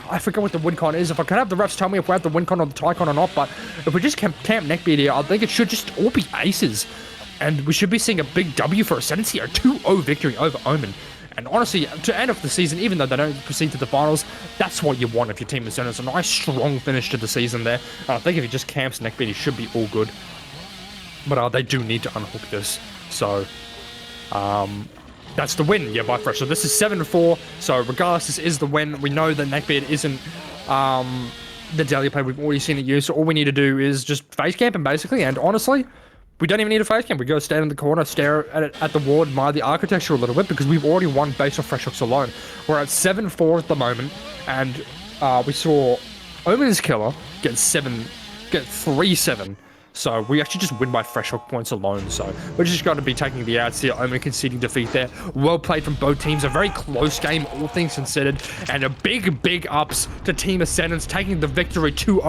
I forget what the win con is. If I could have the refs tell me if we have the win con or the tie con or not, but if we just camp Neckbeard here, I think it should just all be aces. And we should be seeing a big W for Ascendance here. A 2-0 victory over Omen. And honestly, to end off the season, even though they don't proceed to the finals, that's what you want if your team is Ascendance. A nice, strong finish to the season there. I think if he just camps Neckbeard, he should be all good. But they do need to unhook this. So that's the win, yeah, by fresh. So this is 7-4. So regardless, this is the win. We know that Neckbeard isn't the daily play we've already seen it use. So all we need to do is just face camp him, basically. And honestly, we don't even need a face camp. We go stand in the corner, stare at the ward, admire the architecture a little bit, because we've already won based off fresh hooks alone. We're at 7-4 at the moment, and we saw Omen's killer get 3-7. So we actually just win by fresh hook points alone. So we're just going to be taking the outs here. Omen conceding defeat there. Well played from both teams. A very close game, all things considered. And a big ups to Team Ascendance, taking the victory 2-0.